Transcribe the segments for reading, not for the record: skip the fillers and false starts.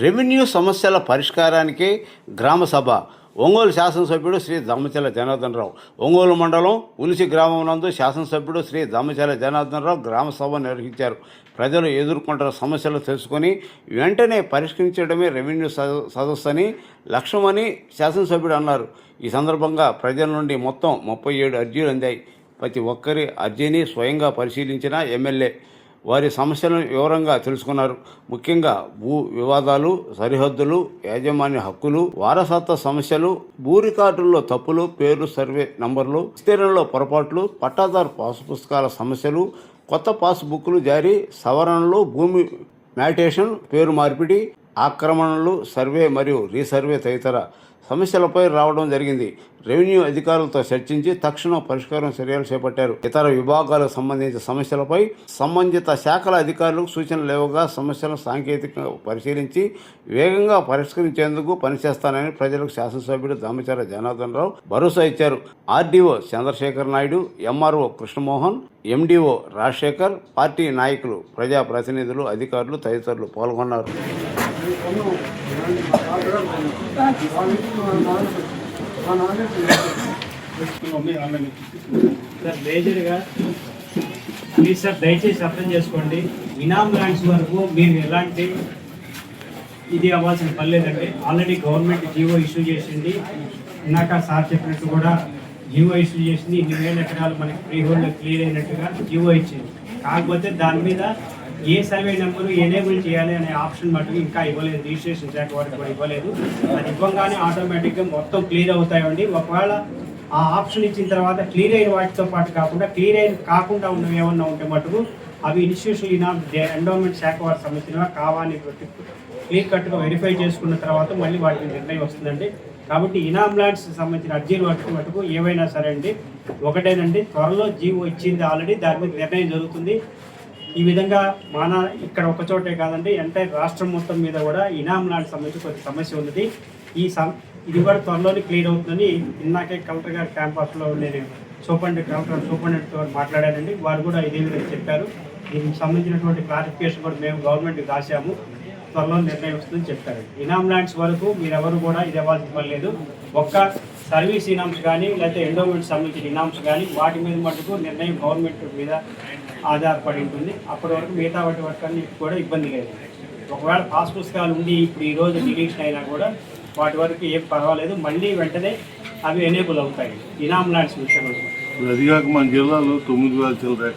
Revenue సమస్యల పరిష్కారానికి గ్రామసభ. ఒంగోలు శాసనసభ్యుడు శ్రీ దామచల జనార్దన్ రావు. ఒంగోలు మండలం ఉలిసి గ్రామం నందు శాసనసభ్యుడు శ్రీ దామచల జనార్దన్ రావు గ్రామసభ నిర్వహించారు. ప్రజలు ఎదుర్కొంటున్న సమస్యలు తెలుసుకొని వెంటనే పరిష్కరించడమే రెవెన్యూ సదస్సు అని లక్ష్యమని శాసనసభ్యుడు అన్నారు. ఈ సందర్భంగా ప్రజల నుండి మొత్తం 37 అర్జీలు అందాయి. ప్రతి ఒక్కరి అర్జీని స్వయంగా పరిశీలించిన ఎమ్మెల్యే వారి సమస్యలను వివరంగా తెలుసుకున్నారు. ముఖ్యంగా భూ వివాదాలు, సరిహద్దులు, యాజమాన్య హక్కులు, వారసత్వ సమస్యలు, భూ రికార్డుల్లో తప్పులు, పేర్లు, సర్వే నంబర్లు, విస్తీర్ణంలో పొరపాట్లు, పట్టాదారు పాసు పుస్తకాల సమస్యలు, కొత్త పాస్ బుక్లు జారీ, సవరణలు, భూమి మ్యాటేషన్, పేరు మార్పిడి, ఆక్రమణలు, సర్వే మరియు రీసర్వే తదితర సమస్యలపై రావడం జరిగింది. రెవెన్యూ అధికారులతో చర్చించి తక్షణ పరిష్కారం చర్యలు చేపట్టారు. ఇతర విభాగాలకు సంబంధించిన సమస్యలపై సంబంధిత శాఖల అధికారులకు సూచనలు లేవగా సమస్యలను సాంకేతికంగా పరిశీలించి వేగంగా పరిష్కరించేందుకు పనిచేస్తానని ప్రజలకు శాసనసభ్యుడు దామచల జనార్దన్ రావు భరోసా ఇచ్చారు. RDO Chandrasekhar Naidu, MRO Krishnamohan, MDO Rajasekhar, party నాయకులు, ప్రజాప్రతినిధులు, అధికారులు తదితరులు పాల్గొన్నారు. మేజర్గా ప్లీజ్ సార్ దయచేసి అర్థం చేసుకోండి. ఇనామ్ ల్యాండ్స్ వరకు మీరు ఎలాంటి ఇది అవ్వాల్సిన పని లేదండి. ఆల్రెడీ గవర్నమెంట్ జీవో ఇష్యూ చేసింది. ఇందాక సార్ చెప్పినట్టు కూడా జీవో ఇష్యూ చేసింది. 2,000 ఎకరాలు మనకి ఫ్రీ హోల్డ్ క్లియర్ అయినట్టుగా జీవో ఇచ్చింది. కాకపోతే దాని మీద ఏ సర్వే నెంబరు ఎనేబుల్ చేయాలి అనే ఆప్షన్ మటుకు ఇంకా ఇవ్వలేదు. రిజిస్ట్రేషన్ శాఖ వారికి కూడా ఇవ్వలేదు. అది ఇవ్వగానే ఆటోమేటిక్గా మొత్తం క్లియర్ అవుతాయండి. ఒకవేళ ఆ ఆప్షన్ ఇచ్చిన తర్వాత క్లియర్ అయిన వాటితో పాటు కాకుండా క్లియర్ అయిన కాకుండా ఉన్నవి ఏమన్నా ఉంటే మటుకు అవి ఇన్స్టిట్యూషనల్ ఎండోమెంట్ శాఖ వారికి సంబంధించినవి కావాలని క్లియర్ కట్గా వెరిఫై చేసుకున్న తర్వాత మళ్ళీ వాటికి నిర్ణయం వస్తుందండి. కాబట్టి ఇనామ్ ల్యాండ్స్ సంబంధించిన అర్జీలు మటుకు ఏవైనా సరే అండి ఒకటేనండి, త్వరలో జీవో ఇచ్చింది ఆల్రెడీ, దాని మీద నిర్ణయం జరుగుతుంది. ఈ విధంగా మన ఇక్కడ ఒక చోటే కాదండి, ఎంటైర్ రాష్ట్రం మొత్తం మీద కూడా ఇనామ్ ల్యాండ్ సంబంధించి కొంచెం సమస్య ఉన్నది. ఇది కూడా త్వరలోనే క్లియర్ అవుతుందని ఇందాకే కలెక్టర్ గారి క్యాంపస్లో నేను సూపరింటెండెంట్తో మాట్లాడానండి. వారు కూడా ఇదే విధంగా చెప్పారు. దీనికి సంబంధించినటువంటి క్లారిఫికేషన్ కూడా మేము గవర్నమెంట్కి రాశాము. త్వరలో నిర్ణయం వస్తుందని చెప్పారు. ఇనామ్ ల్యాండ్స్ వరకు మీరెవరు కూడా ఇది ఇవ్వాల్సిన పని లేదు. ఒక్క సర్వీస్ ఇనామ్స్ కానీ లేకపోతే ఎండోమెంట్ సంబంధించిన ఇనామ్స్ కానీ వాటి మీద మటుకు నిర్ణయం గవర్నమెంట్ మీద ఆధారపడి ఉంటుంది. అప్పటి వరకు మిగతా వాటి వరకు కూడా ఇబ్బంది లేదు. ఒకవేళ పాస్ పుస్తకాలు ఉండి ఇప్పుడు ఈరోజు డిలీషన్ అయినా కూడా వాటి వరకు ఏం పర్వాలేదు, మళ్ళీ వెంటనే అవి ఎనేబుల్ అవుతాయి ఇనామ్ ల్యాండ్స్ విషయంలో. అది కాక మన జిల్లాలో 9,000 చిల్లర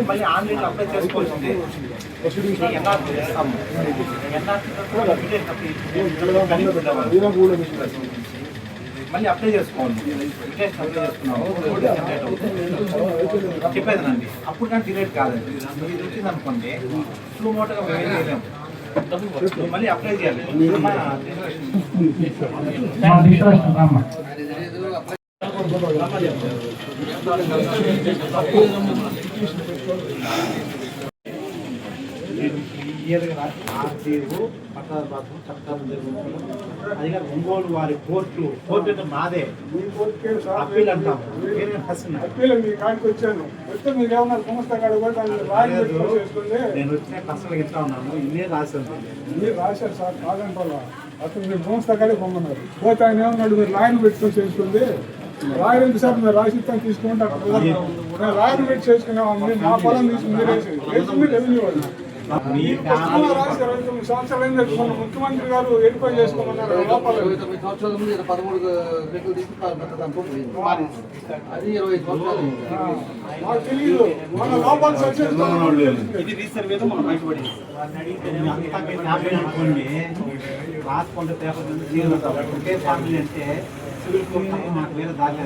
మళ్ళీ ఆన్లైన్లో అప్లై చేసుకోవాల్సింది. మళ్ళీ అప్లై చేసుకోండి. అప్లై చేసుకున్నాము చెప్పేదనండి. అప్పుడు కానీ డిలేట్ కాదండి. ఇది వచ్చింది అనుకోండి ఫ్లూ మోటగా వేయలేము, మళ్ళీ అప్లై చేయాలి. అది కాదు ఒంగోలు వారి కోర్టు మాదే అప్పీల్ అంటాం. మీ కాడికి వచ్చాను. మీరు ఏమన్నా సంస్థ కాడ కూడా నేను వచ్చిన కష్టలు ఇస్తా ఉన్నాను. ఇన్నే రాశాను. మీరు రాశారు సార్, కాదంటారా? అసలు మీరు సంస్థ కాడే పొమ్మన్నారు. పోతే ఆయన ఏమన్నాడు, మీరు లాయర్ పెట్టుకొని చేసుకుంది. లాయర్ ఎంత సార్ మీరు రాసిస్తాను తీసుకుంటే అక్కడ లాయర్ పెట్టి చేసుకున్నాం. మా పొలం తీసుకుని వేసింది రెవెన్యూ వాళ్ళు. ముఖ్యమంత్రి గారు వెరిఫై చేసుకోమన్నారు. మాకు తెలియదు, మన లోపాలు అనుకోండి. రాసుకుంటే పేపర్ ఒకే ఫ్యామిలీ అంటే సివిల్ కోర్టు మాకు వేరే దాని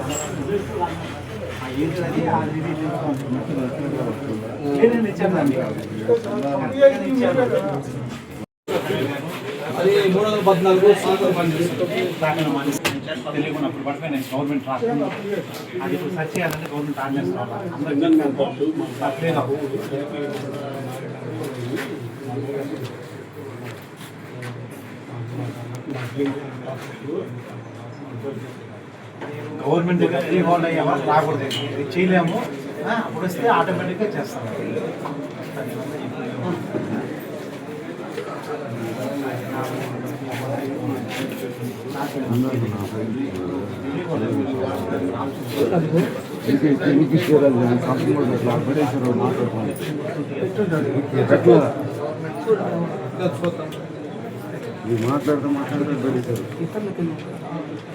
ఇచ్చానండి. అది 314 సీట్లు పనిచేస్తుంది. దాన్ని తెలియకున్నప్పుడు పడిపోయి నేను గవర్నమెంట్ రాష్ట్రంలో అది ఇప్పుడు సర్చ్ చేయాలంటే గవర్నమెంట్ ఆర్డినెన్స్ రావాలి. గవర్నమెంట్ దగ్గర ఫ్రీ హోల్డ్ అయ్యే వాళ్ళు రాకూడదు, ఇది చేయలేము. అప్పుడు వస్తే ఆటోమేటిక్గా చేస్తాం.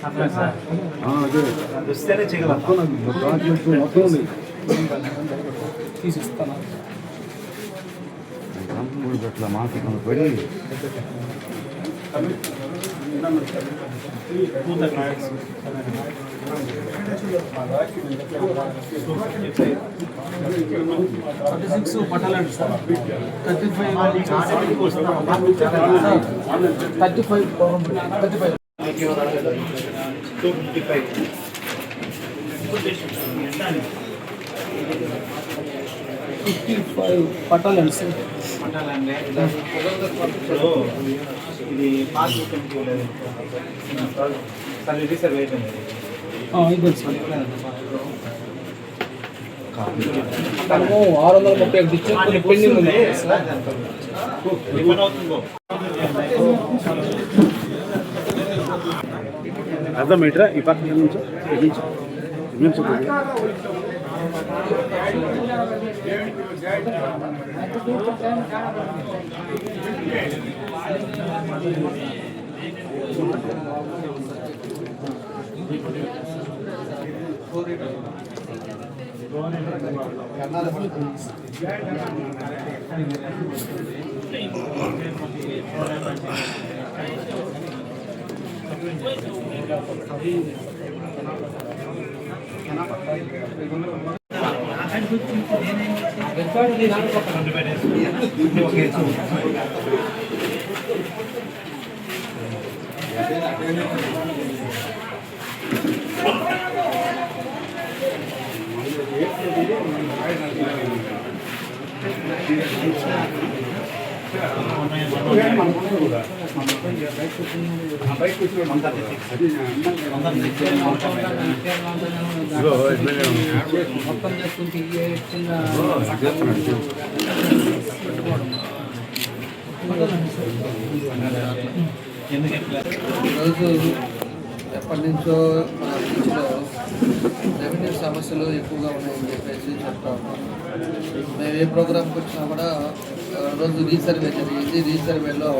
అట్లా సార్ వస్తేనే చేయగలం. తీసిస్తాను పట్టాలండి సార్ 55 పట్టాలండి సార్. పట్టాలండి ఇది పాస్బుక్ సార్ రిజిస్టర్ వేయటం అయిపోయింది సార్. మనము 631 ఇచ్చాం, కొన్ని పెండింగ్ ఉంది సార్. అర్థం మీటరా ఈ పక్క నుంచి మొత్తం చేసుకుంటే ఈరోజు ఎప్పటి నుంచో మన బీచ్లో రెవెన్యూ సమస్యలు ఎక్కువగా ఉన్నాయని చెప్పేసి చెప్తా ఉన్నాం. మేము ఏ ప్రోగ్రామ్కి వచ్చినా కూడా రోజు రీసర్వే జరిగింది. రీసర్వేలో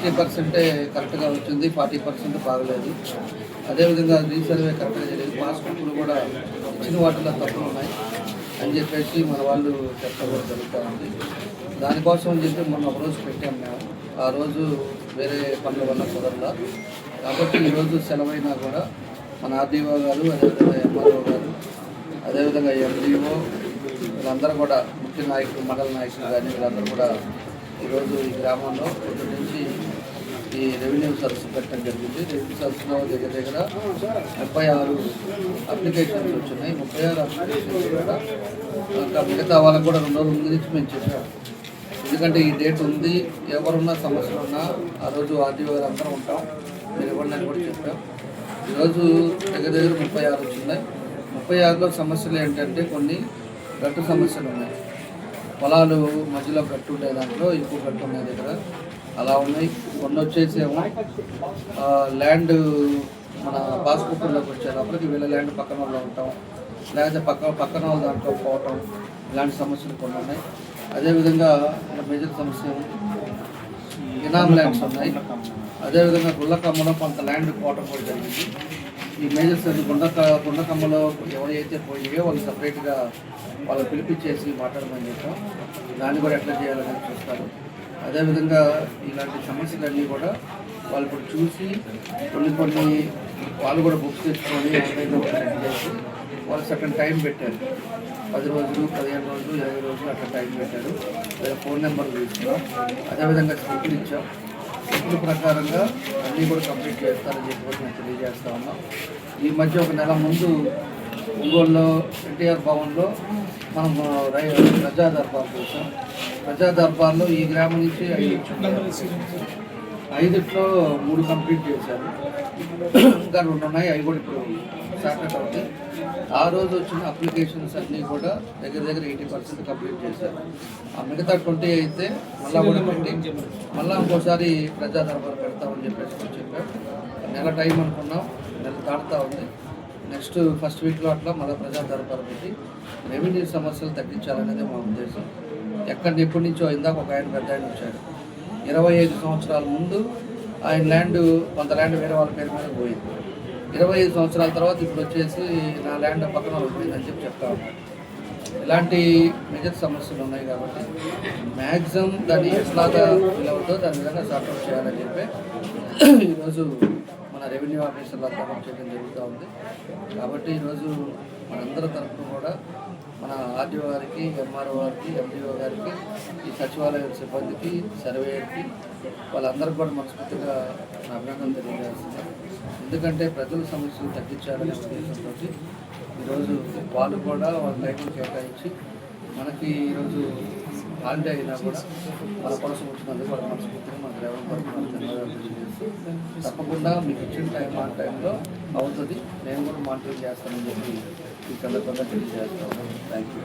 60% కరెక్ట్గా వచ్చింది, 40% బాగలేదు. అదేవిధంగా రీసర్వే కరెక్ట్గా జరిగింది. పాస్బుక్లు కూడా ఇచ్చిన వాటిలో తప్పులు ఉన్నాయి అని చెప్పేసి మన వాళ్ళు చెప్పడం జరుగుతూ ఉంది. దానికోసం అని చెప్పి మొన్న ఒక రోజు పెట్టాం మేము. ఆ రోజు వేరే పనుల వల్ల కుదరలా. కాబట్టి ఈరోజు సెలవైనా కూడా మన ఆర్డీఓ గారు, అదేవిధంగా ఎంఆర్ఓ గారు, అదేవిధంగా ఎండిఓ వీళ్ళందరూ కూడా ముఖ్య నాయకులు, మండల నాయకులు కానీ వీళ్ళందరూ కూడా ఈరోజు ఈ గ్రామంలో పొద్దున్న నుంచి ఈ రెవెన్యూ సర్వీస్ పెట్టడం జరిగింది. రెవెన్యూ సర్వీస్లో దగ్గర దగ్గర 36 అప్లికేషన్స్ వచ్చినాయి. 36 అప్లికేషన్స్ కూడా ఇంకా మిగతా వాళ్ళకు కూడా 2 రోజుల ముందు నుంచి మేము చెప్పాము. ఎందుకంటే ఈ డేట్ ఉంది, ఎవరున్నా సమస్యలు ఉన్నా ఆ రోజు ఆర్డీఓ గారు అందరం ఉంటాం, మీరు ఇవ్వండి అని కూడా చెప్పాం. ఈరోజు దగ్గర దగ్గర 36 వచ్చినాయి. 36లో సమస్యలు ఏంటంటే కొన్ని గట్టు సమస్యలు ఉన్నాయి. పొలాలు మధ్యలో గట్టు ఉండే దాంట్లో ఎక్కువ గట్టు ఉన్నాయి దగ్గర అలా ఉన్నాయి. కొన్ని వచ్చేసేమో ల్యాండ్ మన పాస్బుక్లోకి వచ్చేటప్పటికి వీళ్ళ ల్యాండ్ పక్కన వాళ్ళు ఉంటాం, లేకపోతే పక్కన వాళ్ళ దాంట్లో పోవటం, ఇలాంటి సమస్యలు కొన్ని ఉన్నాయి. అదేవిధంగా మేజర్ సమస్య ఇనామ్ ల్యాండ్స్ ఉన్నాయి. అదేవిధంగా గుళ్ళకమ్మలో కొంత ల్యాండ్ పోవటం కూడా జరిగింది. ఈ మేజర్స్ గుండకమ్మలో ఎవరైతే పోయాయో వాళ్ళు సపరేట్గా వాళ్ళు పిలిపించేసి మాట్లాడమని చెప్పాం. దాన్ని కూడా ఎట్లా చేయాలని చూస్తారు. అదేవిధంగా ఇలాంటి సమస్యలన్నీ కూడా వాళ్ళు ఇప్పుడు చూసి కొన్ని వాళ్ళు కూడా బుక్స్ తెచ్చుకొని ఆన్లైన్లో చేసి వాళ్ళు సగం టైం పెట్టారు. 10 రోజులు, 15 రోజులు, 20 రోజులు అట్లా టైం పెట్టారు. లేదా ఫోన్ నెంబర్లు తీసుకున్నాం. అదేవిధంగా స్లిప్లు ఇచ్చాం. షెడ్యూల్ ప్రకారంగా అన్నీ కూడా కంప్లీట్ చేస్తారని చెప్పి కూడా నేను తెలియజేస్తా ఉన్నాం. ఈ మధ్య ఒక నెల ముందు ఒంగోలులో ఎన్టీఆర్ భవన్లో మనం ప్రజా దర్బార్ చేసాం. ప్రజా దర్బార్లో ఈ గ్రామం నుంచి 5 3 కంప్లీట్ చేశారు. ఇంకా 2 ఉన్నాయి, అవి కూడా ఇప్పుడు స్టార్ట్ అవుతాయి. ఆ రోజు వచ్చిన అప్లికేషన్స్ అన్నీ కూడా దగ్గర 80% కంప్లీట్ చేశారు. ఆ మిగతా 20 అయితే మళ్ళీ కూడా పెట్టి మళ్ళీ ఇంకోసారి ప్రజా దర్బార్ పెడతామని చెప్పేసి చెప్పాం. నెల టైం అనుకున్నాం, నెల దాటుతూ ఉంది. నెక్స్ట్ ఫస్ట్ వీక్లో అట్లా మళ్ళీ ప్రజా దర్బార్ పెట్టి రెవెన్యూ సమస్యలు తగ్గించాలనేది మా ఉద్దేశం. ఎప్పటి నుంచో ఇందాక ఒక ఆయన పెద్ద ఆయన వచ్చాడు. 25 సంవత్సరాల ముందు ఆయన ల్యాండ్, కొంత ల్యాండ్ వేరే వాళ్ళ పేరు మీద పోయింది. 25 సంవత్సరాల తర్వాత ఇప్పుడు వచ్చేసి నా ల్యాండ్ పక్కన వాళ్ళకి పోయిందని చెప్పి చెప్తా ఉన్నాడు. ఇలాంటి మేజర్ సమస్యలు ఉన్నాయి కాబట్టి మ్యాక్సిమం దాన్ని ఎట్లాగా ఫీల్ అవుతుందో దాని విధంగా సార్ట్అవుట్ చేయాలని చెప్పి ఈరోజు మన రెవెన్యూ ఆఫీసర్లు అంతా చేయడం జరుగుతూ ఉంది. కాబట్టి ఈరోజు మనందరి తరఫున కూడా మన ఆర్డీఓ గారికి, ఎంఆర్ఓ గారికి, ఎండిఓ గారికి, ఈ సచివాలయ సిబ్బందికి, సర్వేయర్కి, వాళ్ళందరికీ కూడా మనస్ఫూర్తిగా నా అభినందనలు తెలియజేస్తున్నాను. ఎందుకంటే ప్రజల సమస్యలు తగ్గించాలనే ఉద్దేశంతో ఈరోజు వాళ్ళు కూడా వాళ్ళ టైంని కేటాయించి మనకి ఈరోజు హాలిడే అయినా కూడా మన కోసం వచ్చినందుకు వాళ్ళ మనస్ఫూర్తిగా మనకు ధన్యవాదాలు తెలియజేస్తూ, తప్పకుండా మీకు ఇచ్చిన టైం ఆ టైంలో అవుతుంది, నేను కూడా మానిటరింగ్ చేస్తానని చెప్పి ఈ సందర్భంగా తెలియజేస్తాను. Thank you.